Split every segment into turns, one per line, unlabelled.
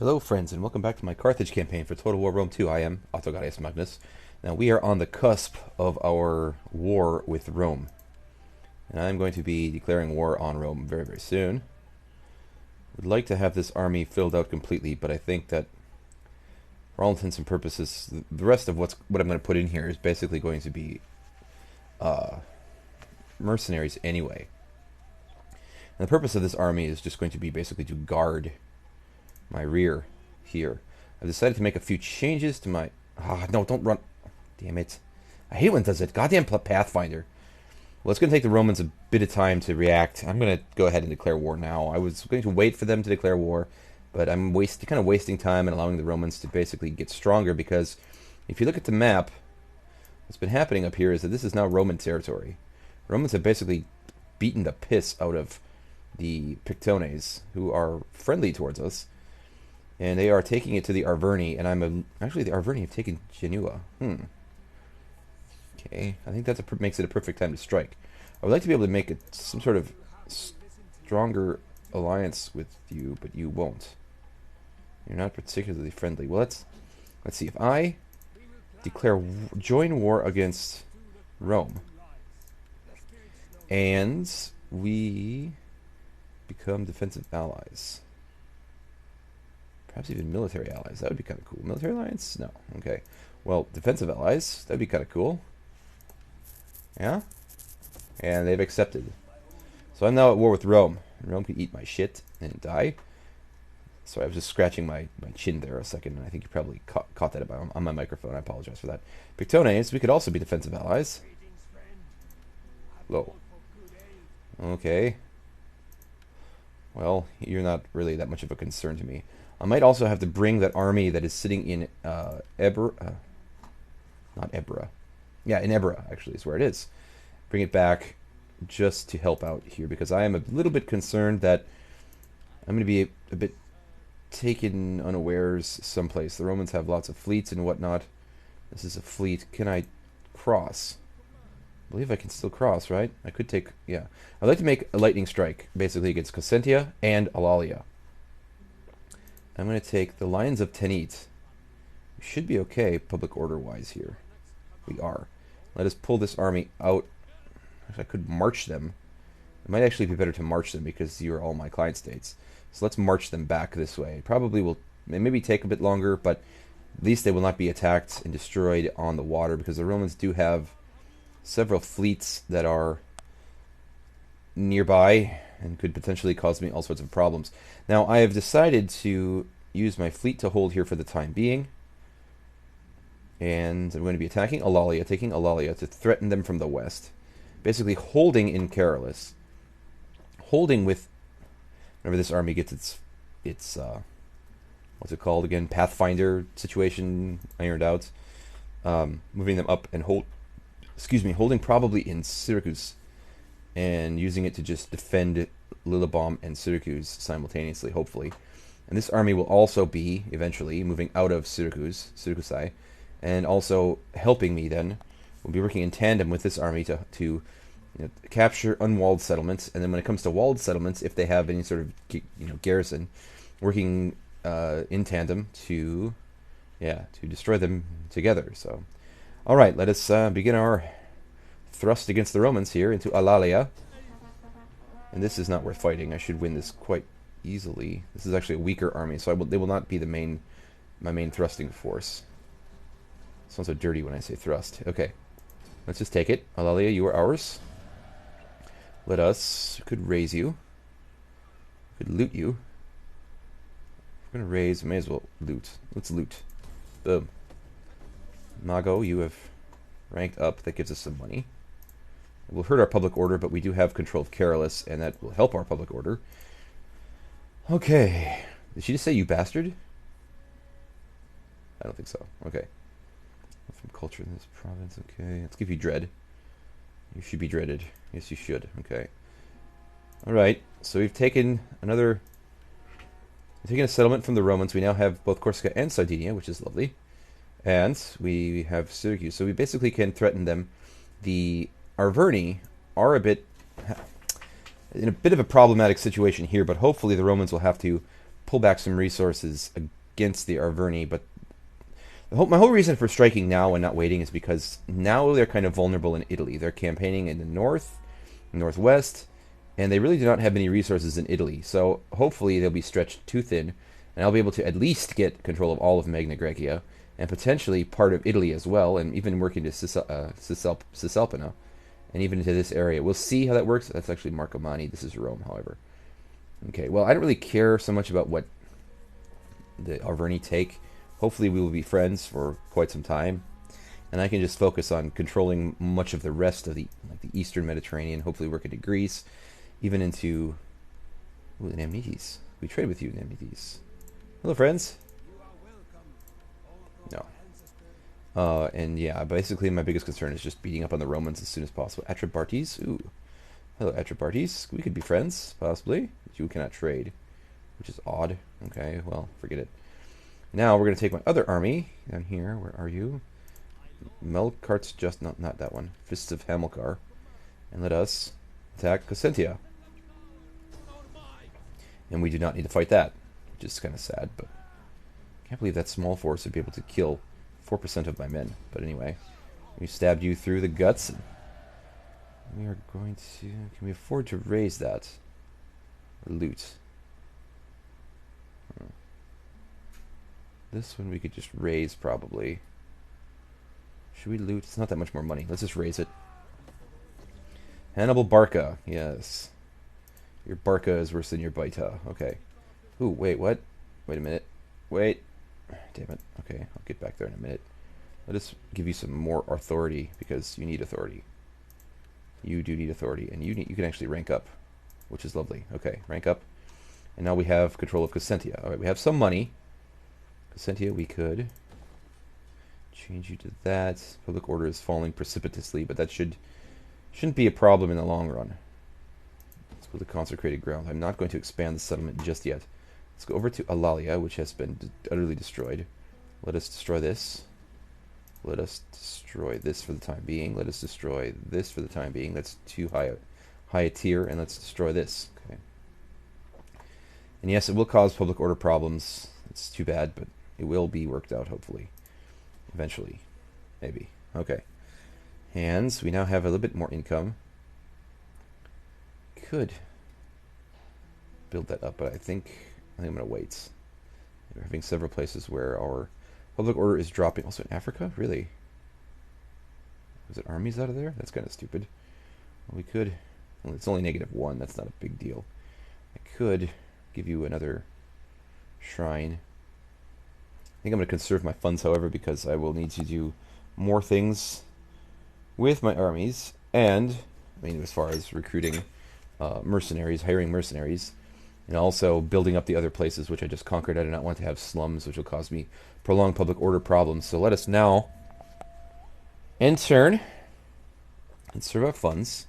Hello, friends, and welcome back to my Carthage campaign for Total War Rome 2. I am Autogaius Magnus. Now, we are on the cusp of our war with Rome. And I'm going to be declaring war on Rome very, very soon. Would like to have this army filled out completely, but I think that, for all intents and purposes, the rest of what I'm going to put in here is basically going to be mercenaries anyway. And the purpose of this army is just going to be basically to guard my rear here. I've decided to make a few changes to my... no, don't run. Damn it. I hate when it does it. Goddamn Pathfinder. Well, it's going to take the Romans a bit of time to react. I'm going to go ahead and declare war now. I was going to wait for them to declare war, but I'm kind of wasting time and allowing the Romans to basically get stronger, because if you look at the map, what's been happening up here is that this is now Roman territory. Romans have basically beaten the piss out of the Pictones, who are friendly towards us. And they are taking it to the Arverni, and actually the Arverni have taken Genua. Okay, I think that makes it a perfect time to strike. I would like to be able to make some sort of stronger alliance with you, but you won't. You're not particularly friendly. Well, let's see. If I declare join war against Rome, and we become defensive allies. Perhaps even military allies. That would be kind of cool. Military alliance? No. Okay. Well, defensive allies. That'd be kind of cool. Yeah? And they've accepted. So I'm now at war with Rome. Rome could eat my shit and die. Sorry, I was just scratching my chin there a second, and I think you probably caught that on my microphone. I apologize for that. Pictones, we could also be defensive allies. Low. Okay. Well, you're not really that much of a concern to me. I might also have to bring that army that is sitting in Ebra. Not Ebra. Yeah, in Ebra, actually, is where it is. Bring it back just to help out here, because I am a little bit concerned that I'm going to be a bit taken unawares someplace. The Romans have lots of fleets and whatnot. This is a fleet. Can I cross? I believe I can still cross, right? I could take... Yeah. I'd like to make a lightning strike, basically, against Cosentia and Alalia. I'm going to take the Lions of Tenit. We should be okay, public order-wise here. We are. Let us pull this army out. Actually, I could march them. It might actually be better to march them, because you're all my client states. So let's march them back this way. It probably will maybe take a bit longer, but at least they will not be attacked and destroyed on the water, because the Romans do have several fleets that are nearby and could potentially cause me all sorts of problems. Now, I have decided to use my fleet to hold here for the time being. And I'm going to be attacking Alalia, taking Alalia to threaten them from the west. Basically holding in Carolus. Holding with... Whenever this army gets its what's it called again? Pathfinder situation ironed out. Moving them up and holding probably in Syracuse. And using it to just defend Lillibom and Syracuse simultaneously, hopefully. And this army will also be, eventually, moving out of Syracuse, and also helping me then. We'll be working in tandem with this army to capture unwalled settlements, and then when it comes to walled settlements, if they have any sort of garrison, working in tandem to destroy them together. So, all right, let us begin our thrust against the Romans here into Alalia. And this is not worth fighting. I should win this quite easily. This is actually a weaker army, so they will not be my main thrusting force. Sounds so dirty when I say thrust. Okay, let's just take it. Alalia, you are ours. We could raise you. We could loot you. We're going to raise, may as well loot. Let's loot. Boom. Mago, you have ranked up. That gives us some money. It will hurt our public order, but we do have control of Carolus, and that will help our public order. Okay. Did she just say you bastard? I don't think so. Okay. From culture in this province. Okay. Let's give you dread. You should be dreaded. Yes, you should. Okay. Alright. So we've taken a settlement from the Romans. We now have both Corsica and Sardinia, which is lovely. And we have Syracuse. So we basically can threaten them. The Arverni are in a bit of a problematic situation here, but hopefully the Romans will have to pull back some resources against the Arverni, but my whole reason for striking now and not waiting is because now they're kind of vulnerable in Italy. They're campaigning in the north, northwest, and they really do not have many resources in Italy. So hopefully they'll be stretched too thin, and I'll be able to at least get control of all of Magna Graecia, and potentially part of Italy as well, and even work into Cisalpina, and even into this area. We'll see how that works. That's actually Marcomanni. This is Rome, however. Okay, well, I don't really care so much about what the Arverni take. Hopefully we will be friends for quite some time, and I can just focus on controlling much of the rest of the eastern Mediterranean, hopefully work into Greece, even into the Nemetes. We trade with you, Nemetes. Hello, friends. No. And yeah, basically my biggest concern is just beating up on the Romans as soon as possible. Atrabartes? Ooh. Hello, Atrabartes. We could be friends, possibly. But you cannot trade, which is odd. Okay, well, forget it. Now we're going to take my other army down here. Where are you? Melkart's just not that one. Fists of Hamilcar. And let us attack Cosentia. And we do not need to fight that, which is kind of sad, but I can't believe that small force would be able to kill 4% of my men. But anyway, we stabbed you through the guts. And we are going to... Can we afford to raise that? Or loot? This one we could just raise, probably. Should we loot? It's not that much more money. Let's just raise it. Hannibal Barca. Yes. Your Barca is worse than your Baita. Okay. Ooh, wait, what? Wait a minute. Wait. Damn it. Okay, I'll get back there in a minute. Let us give you some more authority, because you need authority. You do need authority, and you can actually rank up, which is lovely. Okay, rank up. And now we have control of Cosentia. Alright, we have some money. Cosentia, we could change you to that. Public order is falling precipitously, but that shouldn't be a problem in the long run. Let's go to consecrated ground. I'm not going to expand the settlement just yet. Let's go over to Alalia, which has been utterly destroyed. Let us destroy this. Let us destroy this for the time being. Let us destroy this for the time being. That's too high a tier, and let's destroy this. Okay. And yes, it will cause public order problems. It's too bad, but it will be worked out, hopefully. Eventually. Maybe. Okay. Hands. We now have a little bit more income. Could build that up, but I think I'm going to wait. We're having several places where our public order is dropping. Also in Africa? Really? Was it armies out of there? That's kind of stupid. Well, we could... Well, it's only -1. That's not a big deal. I could give you another shrine. I think I'm going to conserve my funds, however, because I will need to do more things with my armies, and, I mean, as far as recruiting mercenaries, hiring mercenaries, and also building up the other places which I just conquered. I do not want to have slums, which will cause me prolonged public order problems. So let us now, in turn, conserve our funds.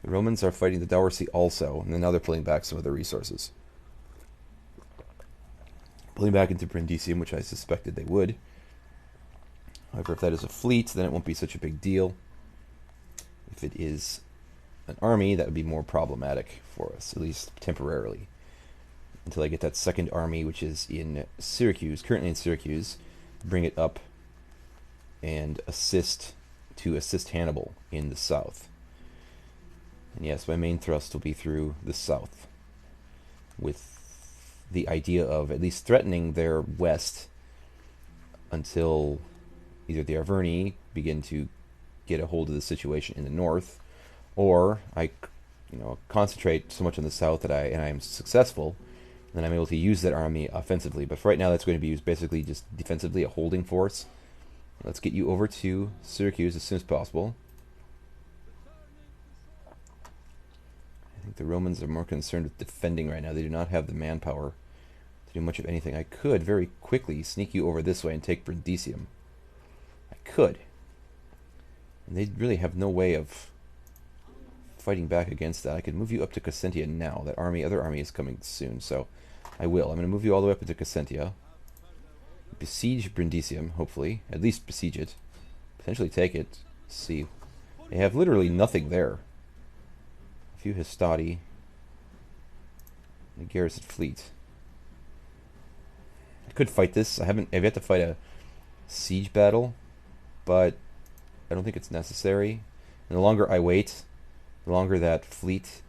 The Romans are fighting the Dower Sea also, and then now they're pulling back some of their resources. Pulling back into Brindisium, which I suspected they would. However, if that is a fleet, then it won't be such a big deal. If it is an army, that would be more problematic for us, at least temporarily. Until I get that second army, which is in Syracuse, currently in Syracuse, bring it up and assist Hannibal in the south. And yes, my main thrust will be through the south, with the idea of at least threatening their west until either the Arverni begin to get a hold of the situation in the north, or I, concentrate so much on the south that I am successful, and then I'm able to use that army offensively. But for right now, that's going to be used basically just defensively, a holding force. Let's get you over to Syracuse as soon as possible. I think the Romans are more concerned with defending right now. They do not have the manpower to do much of anything. I could very quickly sneak you over this way and take Brindisium. I could. And they really have no way of fighting back against that. I could move you up to Cosentia now. That other army is coming soon, so I will. I'm going to move you all the way up into Cosentia. Besiege Brindisium, hopefully. At least besiege it. Potentially take it. See. They have literally nothing there. A few Hastati. And a garrison fleet. could fight this. I've yet to fight a siege battle, but I don't think it's necessary. And the longer I wait, the longer that fleet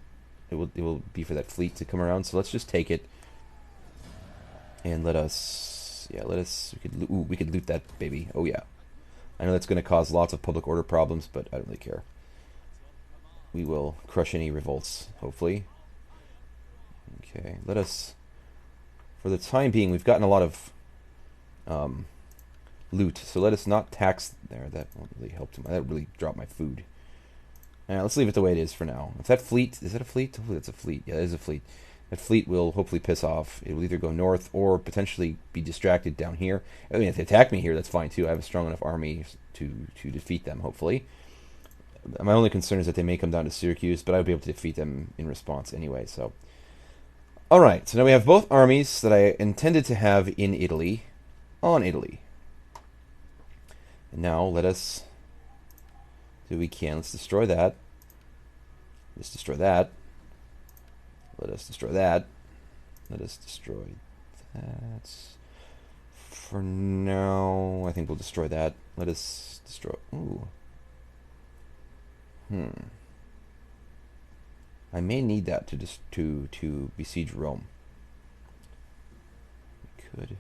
it will be for that fleet to come around. So let's just take it, and let us we could loot that baby. Oh yeah, I know that's going to cause lots of public order problems, but I don't really care. We will crush any revolts, hopefully. Okay, let us. For the time being, we've gotten a lot of loot, so let us not tax there. That won't really help too much. That really dropped my food. Let's leave it the way it is for now. If that fleet, is that a fleet? Hopefully that's a fleet. Yeah, that is a fleet. That fleet will hopefully piss off. It will either go north or potentially be distracted down here. I mean, if they attack me here, that's fine too. I have a strong enough army to defeat them, hopefully. My only concern is that they may come down to Syracuse, but I'll be able to defeat them in response anyway, so. Alright, so now we have both armies that I intended to have in Italy, on Italy. And now let us do what we can. Let's destroy that. Let's destroy that. Let us destroy that. Let us destroy that. For now, I think we'll destroy that. Let us destroy. Ooh. I may need that to besiege Rome. We could.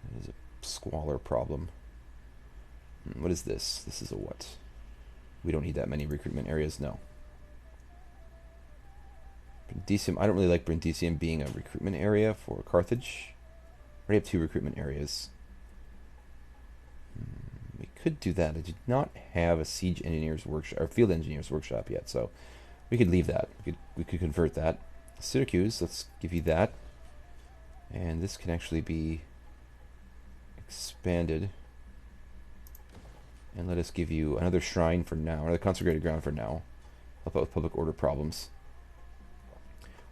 That is a squalor problem. What is this? This is a what? We don't need that many recruitment areas. No. Brundisium. I don't really like Brundisium being a recruitment area for Carthage. I already have 2 recruitment areas. We could do that. I did not have a siege engineer's workshop or field engineer's workshop yet, so we could leave that. We could convert that. Syracuse. Let's give you that, and this can actually be expanded. And let us give you another shrine for now, another consecrated ground for now. Help out with public order problems.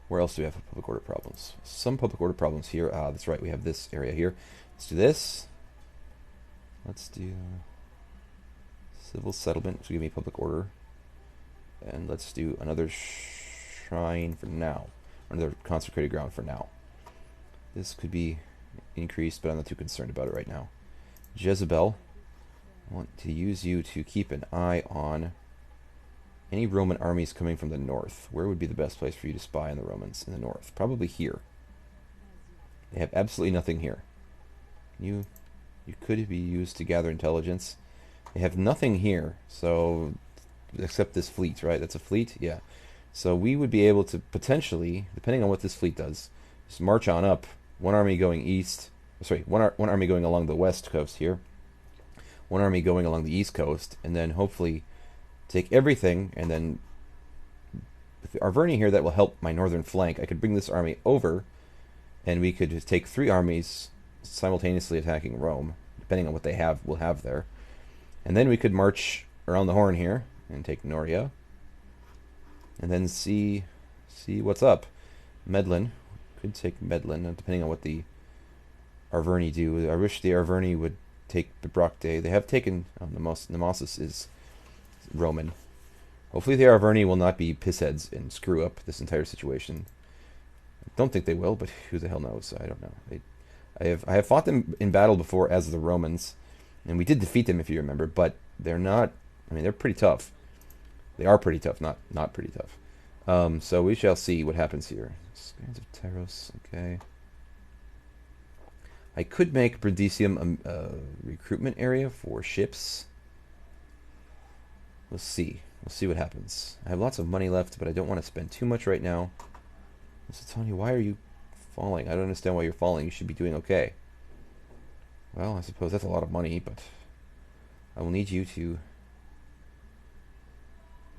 Where else do we have public order problems? Some public order problems here. That's right, we have this area here. Let's do this. Let's do civil settlement, which will give me public order. And let's do another shrine for now. Another consecrated ground for now. This could be increased, but I'm not too concerned about it right now. Jezebel. I want to use you to keep an eye on any Roman armies coming from the north. Where would be the best place for you to spy on the Romans in the north? Probably here. They have absolutely nothing here. You could be used to gather intelligence. They have nothing here, so except this fleet, right? That's a fleet? Yeah. So we would be able to potentially, depending on what this fleet does, just march on up. One army going east. Sorry, one army going along the west coast here. One army going along the east coast, and then hopefully take everything, and then with the Arverni here, that will help my northern flank. I could bring this army over, and we could take 3 armies simultaneously attacking Rome, depending on what they will have there. And then we could march around the Horn here and take Noria, and then see what's up. Medlin, could take Medlin, depending on what the Arverni do. I wish the Arverni would take Bibracte. They have taken Nemausus is Roman. Hopefully the Arverni will not be pissheads and screw up this entire situation. I don't think they will, but who the hell knows? I don't know. I have fought them in battle before as the Romans, and we did defeat them, if you remember, but they're not. I mean, they're pretty tough. They are pretty tough, not pretty tough. So we shall see what happens here. Strands of Taros, okay. I could make Brundisium a recruitment area for ships. We'll see. We'll see what happens. I have lots of money left, but I don't want to spend too much right now. So Tony, why are you falling? I don't understand why you're falling. You should be doing okay. Well, I suppose that's a lot of money, but I will need you to. You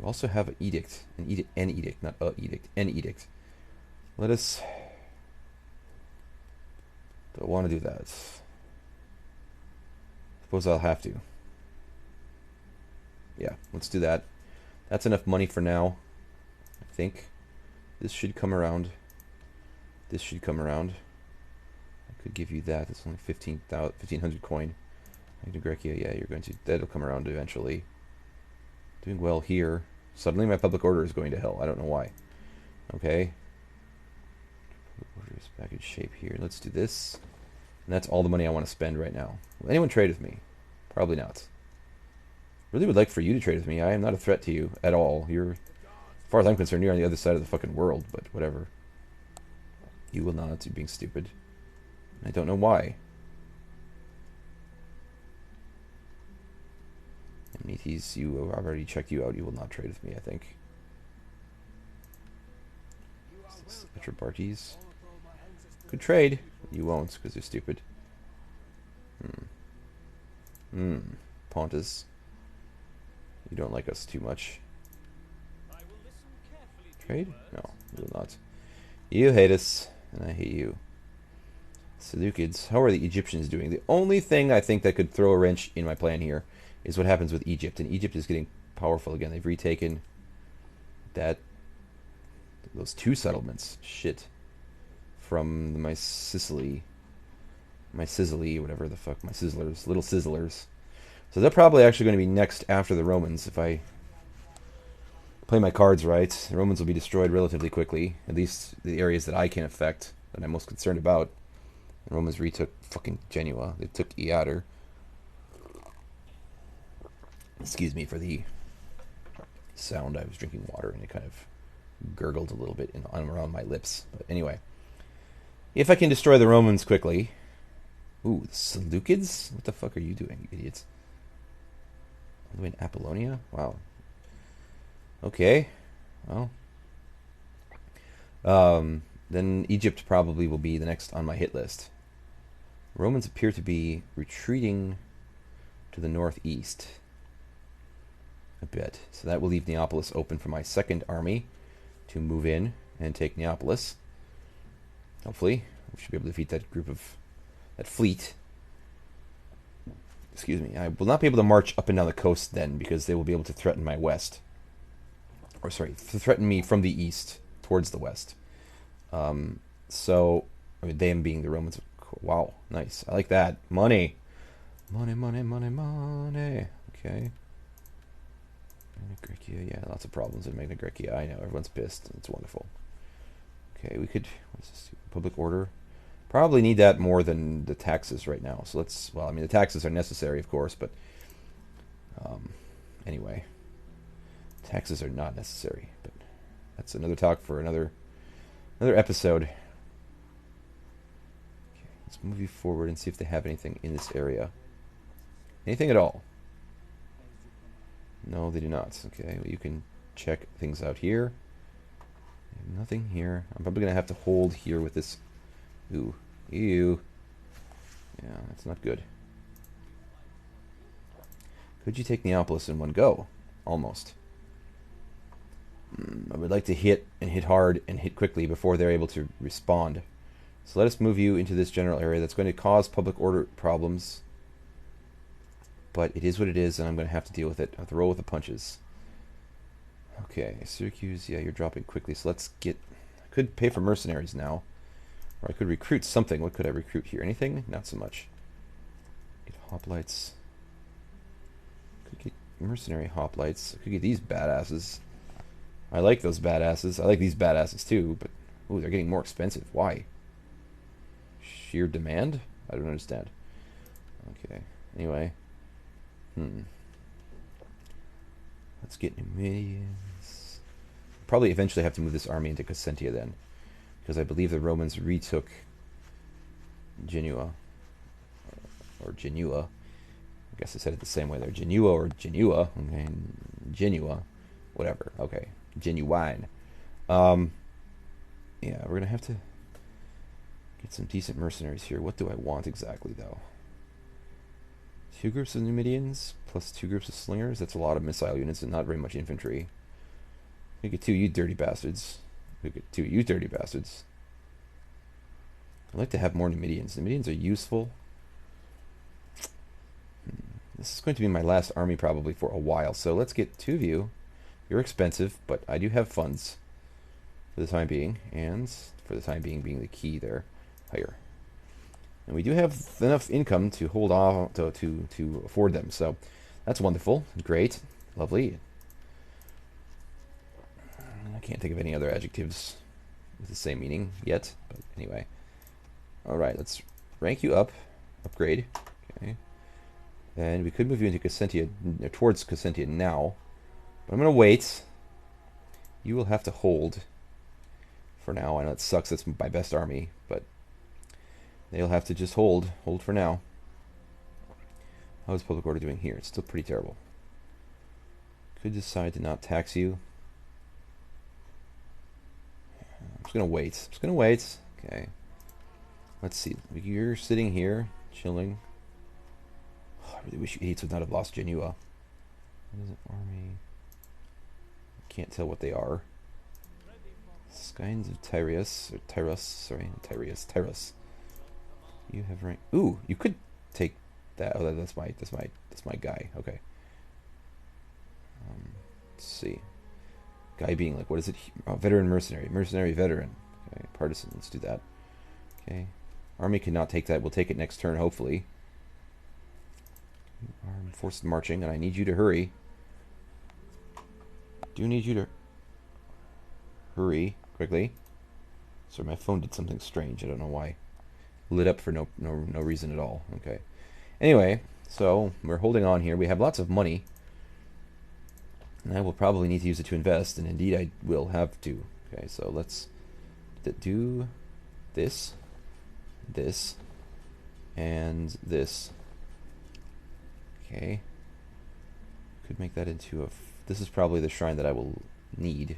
also have an edict, an edict, not a edict, an edict. Let us. Don't want to do that. Suppose I'll have to. Yeah, let's do that. That's enough money for now, I think. This should come around. This should come around. I could give you that. It's only 1,500 coin. Grecia, yeah, you're going to. That'll come around eventually. Doing well here. Suddenly my public order is going to hell. I don't know why. Okay. Orders back in shape here. Let's do this. And that's all the money I want to spend right now. Will anyone trade with me? Probably not. Really would like for you to trade with me. I am not a threat to you at all. You're, as far as I'm concerned, you're on the other side of the fucking world, but whatever. You will not. You're being stupid. I don't know why. Amenities, you I've already checked you out. You will not trade with me, I think. Petrobartes. Could trade. You won't, because you're stupid. Pontus. You don't like us too much. Trade? No, you will not. You hate us, and I hate you. Seleucids. How are the Egyptians doing? The only thing I think that could throw a wrench in my plan here is what happens with Egypt. And Egypt is getting powerful again. They've retaken those 2 settlements. Shit. From my Sicily, whatever the fuck, my Sizzlers, little Sizzlers. So they're probably actually going to be next after the Romans if I play my cards right. The Romans will be destroyed relatively quickly, at least the areas that I can affect, that I'm most concerned about. The Romans retook fucking Genoa. They took Iader. Excuse me for the sound. I was drinking water and it kind of gurgled a little bit around my lips. But anyway, if I can destroy the Romans quickly... Ooh, the Seleucids? What the fuck are you doing, you idiots? All the way in Apollonia? Wow. Okay. Well. Then Egypt probably will be the next on my hit list. Romans appear to be retreating to the northeast a bit. So that will leave Neapolis open for my second army to move in and take Neapolis. Hopefully, we should be able to defeat that fleet. Excuse me. I will not be able to march up and down the coast then, because they will be able to threaten my west. Or sorry, threaten me from the east towards the west. So, I mean, them being the Romans. Wow, nice. I like that. Money. Money, money, money, money. Okay. Magna Graecia, yeah, lots of problems in Magna Graecia. I know, everyone's pissed. It's wonderful. Okay, we could... What's this? Public order. Probably need that more than the taxes right now. So let's... Well, I mean, the taxes are necessary, of course, but... anyway. Taxes are not necessary, but... That's another talk for another episode. Okay, let's move you forward and see if they have anything in this area. Anything at all? No, they do not. Okay, well, you can check things out here. Nothing here. I'm probably going to have to hold here with this. Ooh. Ew. Yeah, that's not good. Could you take Neapolis in one go? Almost. I would like to hit and hit hard and hit quickly before they're able to respond. So let us move you into this general area. That's going to cause public order problems. But it is what it is, and I'm going to have to deal with it. I have to roll with the punches. Okay, Syracuse, yeah, you're dropping quickly, so let's get... I could pay for mercenaries now. Or I could recruit something. What could I recruit here? Anything? Not so much. Get hoplites. Could get mercenary hoplites. I could get these badasses. I like those badasses. I like these badasses too, but... Ooh, they're getting more expensive. Why? Sheer demand? I don't understand. Okay, anyway... Let's get Numidians. Probably eventually have to move this army into Cassentia then, because I believe the Romans retook Genua, or Genua. I guess I said it the same way there. Genua or Genua. Okay, Genua, whatever. Okay, genuine. Yeah, we're gonna have to get some decent mercenaries here. What do I want exactly though? 2 groups of Numidians plus 2 groups of slingers. That's a lot of missile units and not very much infantry. We get 2, you dirty bastards. We get 2, you dirty bastards. I'd like to have more Numidians. Numidians are useful. This is going to be my last army probably for a while. So let's get 2 of you. You're expensive, but I do have funds for the time being. And for the time being the key there. Higher. And we do have enough income to hold off to afford them, so that's wonderful, great, lovely. I can't think of any other adjectives with the same meaning yet. But anyway. Alright, let's rank you up. Upgrade. Okay. And we could move you into Cassentia, towards Cassentia now. But I'm going to wait. You will have to hold for now. I know it sucks, that's my best army, but they'll have to just hold. Hold for now. How is public order doing here? It's still pretty terrible. Could decide to not tax you. I'm just going to wait. I'm just going to wait. Okay. Let's see. You're sitting here, chilling. Oh, I really wish you idiots would not have lost Genua. What is it? Army. Can't tell what they are. Skynes of Tyrius, or Tyrus, sorry, Tyrus. You have rank. Ooh, you could take that. Oh, that's my guy. Okay. Let's see. Guy being like, what is it? Oh, veteran mercenary veteran. Okay, partisan. Let's do that. Okay. Army cannot take that. We'll take it next turn, hopefully. Armed forces marching, and I need you to hurry. Do need you to hurry quickly. Sorry, my phone did something strange. I don't know why. Lit up for no reason at all. Okay. Anyway, so we're holding on here. We have lots of money. And I will probably need to use it to invest, and indeed I will have to. Okay, so let's do this, and this. Okay. Could make that into a... This is probably the shrine that I will need,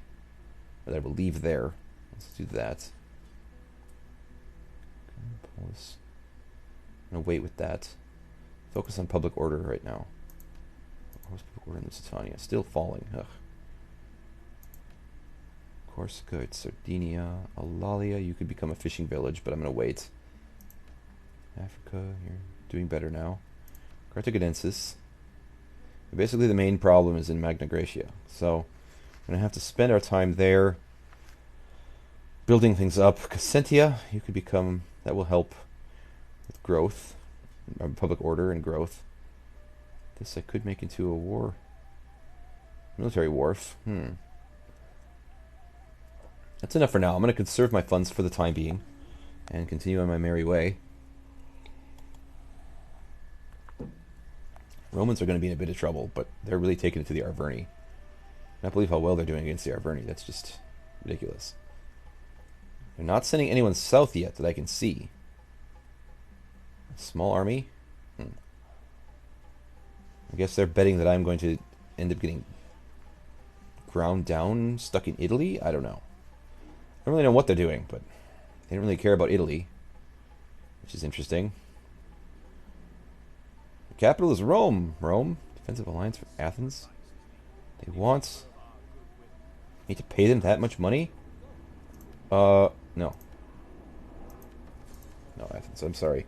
or that I will leave there. Let's do that. I'm gonna wait with that. Focus on public order right now. What's public order in Lusitania? Still falling. Ugh. Corsica, it's Sardinia, Alalia. You could become a fishing village, but I'm gonna wait. Africa, you're doing better now. Carthagenensis. Basically, the main problem is in Magna Graecia. So, we're going to have to spend our time there building things up. Cassentia, you could become... That will help with growth, public order and growth. This I could make into a war. Military wharf. That's enough for now. I'm going to conserve my funds for the time being and continue on my merry way. Romans are going to be in a bit of trouble, but they're really taking it to the Arverni. I can't believe how well they're doing against the Arverni. That's just ridiculous. They're not sending anyone south yet that I can see. A small army? I guess they're betting that I'm going to end up getting ground down, stuck in Italy? I don't know. I don't really know what they're doing, but they don't really care about Italy, which is interesting. The capital is Rome. Rome? Defensive alliance for Athens? They want... Need to pay them that much money? No. No, Athens, I'm sorry.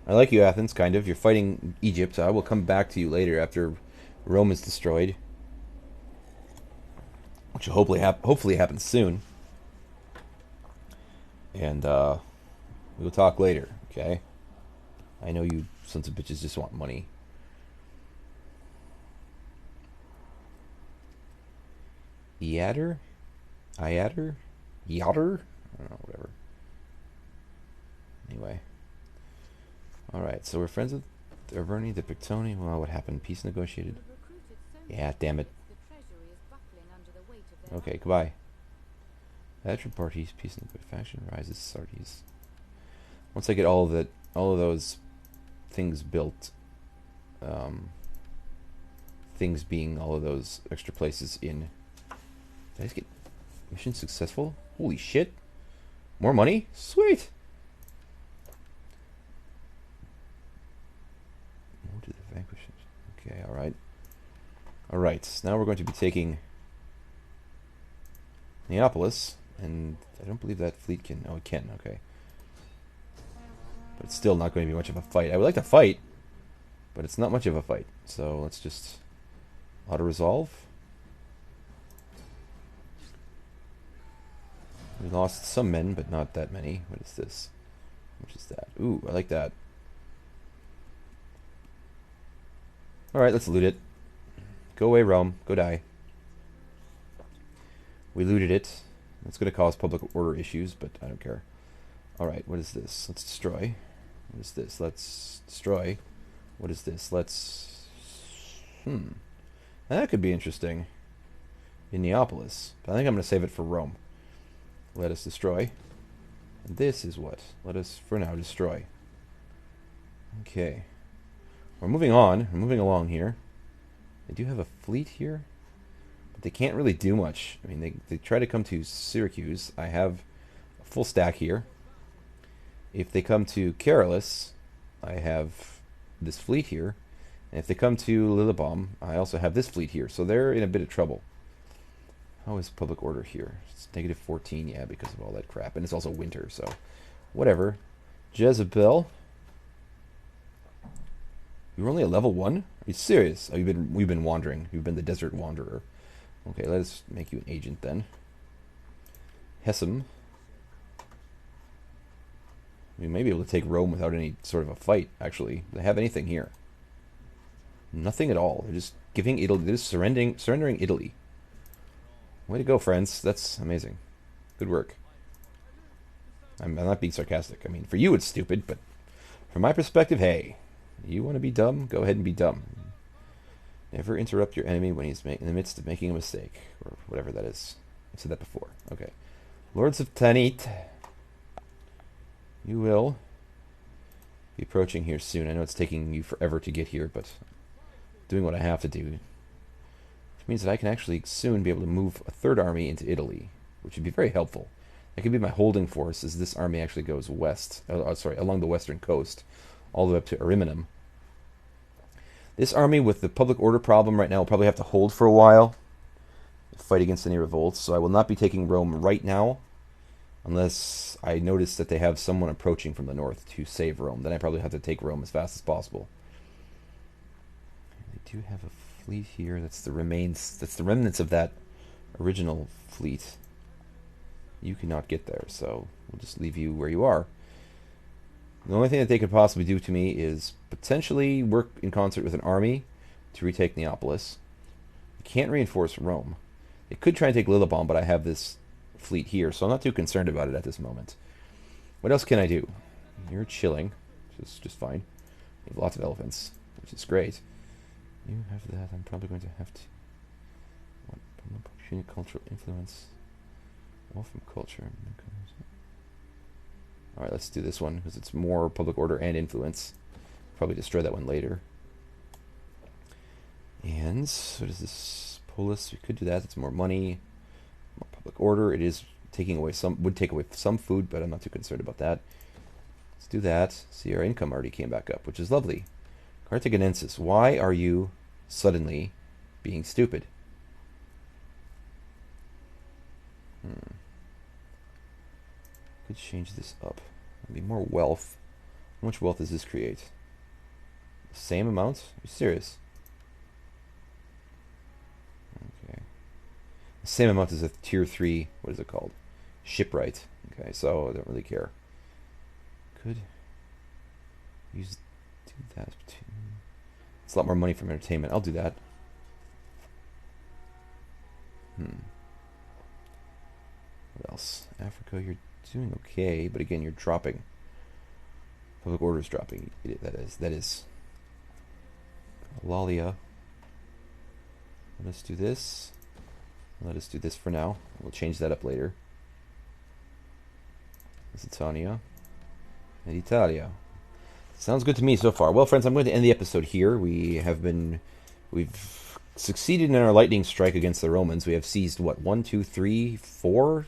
I like you, Athens, kind of. You're fighting Egypt. I will come back to you later after Rome is destroyed. Which will hopefully happen soon. And, we'll talk later, okay? I know you sons of bitches just want money. Iader? Iader? Yachter? I don't know, whatever. Anyway. Alright, so we're friends with Arverni, the Pictoni. Well, what happened? Peace negotiated. Yeah, damn it. Okay, goodbye. Veteran parties, peace and faction rises, Sardes. Once I get all of those things built, things being all of those extra places in... Did I just get mission successful? Holy shit. More money? Sweet! More to the vanquished. Okay, alright. Alright, now we're going to be taking Neapolis, and I don't believe that fleet can... Oh, it can, okay. But it's still not going to be much of a fight. I would like to fight, but it's not much of a fight. So let's just auto-resolve. We lost some men, but not that many. What is this? Which is that? Ooh, I like that. Alright, let's loot it. Go away, Rome. Go die. We looted it. It's going to cause public order issues, but I don't care. Alright, what is this? Let's destroy. What is this? Let's destroy. What is this? Let's... That could be interesting. In Neapolis. But I think I'm going to save it for Rome. Let us destroy. And this is what? Let us, for now, destroy. Okay. We're moving on. We're moving along here. They do have a fleet here. But they can't really do much. I mean, they try to come to Syracuse. I have a full stack here. If they come to Carolus, I have this fleet here. And if they come to Lillibom, I also have this fleet here. So they're in a bit of trouble. How is public order here? It's negative 14, yeah, because of all that crap. And it's also winter, so whatever. Jezebel. You're only at level 1? Are you serious? Oh, we've been wandering. You've been the desert wanderer. Okay, let us make you an agent then. Hessem. We may be able to take Rome without any sort of a fight, actually. Do they have anything here? Nothing at all. They're just giving Italy. They're just surrendering Italy. Way to go, friends. That's amazing. Good work. I'm not being sarcastic. I mean, for you it's stupid, but from my perspective, hey, you want to be dumb? Go ahead and be dumb. Never interrupt your enemy when he's in the midst of making a mistake, or whatever that is. I've said that before. Okay. Lords of Tanit. You will be approaching here soon. I know it's taking you forever to get here, but doing what I have to do. Means that I can actually soon be able to move a third army into Italy, which would be very helpful. That could be my holding force as this army actually goes west, along the western coast, all the way up to Ariminum. This army with the public order problem right now will probably have to hold for a while, fight against any revolts, so I will not be taking Rome right now, unless I notice that they have someone approaching from the north to save Rome. Then I probably have to take Rome as fast as possible. They do have a fleet here. That's the remnants of that original fleet. You cannot get there, so we'll just leave you where you are. The only thing that they could possibly do to me is potentially work in concert with an army to retake Neapolis. They can't reinforce Rome. They could try and take Lillibom, but I have this fleet here, so I'm not too concerned about it at this moment. What else can I do? You're chilling, which is just fine. You have lots of elephants, which is great. You have that. I'm probably going to have to... What? Punic cultural influence. All from culture. Alright, let's do this one, because it's more public order and influence. Probably destroy that one later. And what is this? Polis. We could do that. It's more money. More public order. It is taking away some... Would take away some food, but I'm not too concerned about that. Let's do that. See, our income already came back up, which is lovely. Carthaginensis. Why are you suddenly being stupid? Could change this up. Maybe more wealth. How much wealth does this create? The same amount? Are you serious? Okay. The same amount as a tier 3, what is it called? Shipwright. Okay, so I don't really care. Could do that. It's a lot more money from entertainment. I'll do that. What else? Africa, you're doing okay, but again, you're dropping. Public order is dropping. That is. Lalia. Let us do this. Let us do this for now. We'll change that up later. Lusitania. And Italia. Sounds good to me so far. Well, friends, I'm going to end the episode here. We've succeeded in our lightning strike against the Romans. We have seized, what, 1, 2, 3, 4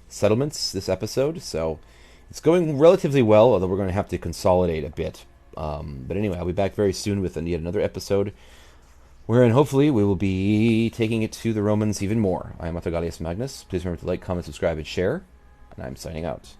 settlements this episode. So it's going relatively well, although we're going to have to consolidate a bit. But anyway, I'll be back very soon with yet another episode, wherein hopefully we will be taking it to the Romans even more. I am Autogalius Magnus. Please remember to like, comment, subscribe, and share. And I'm signing out.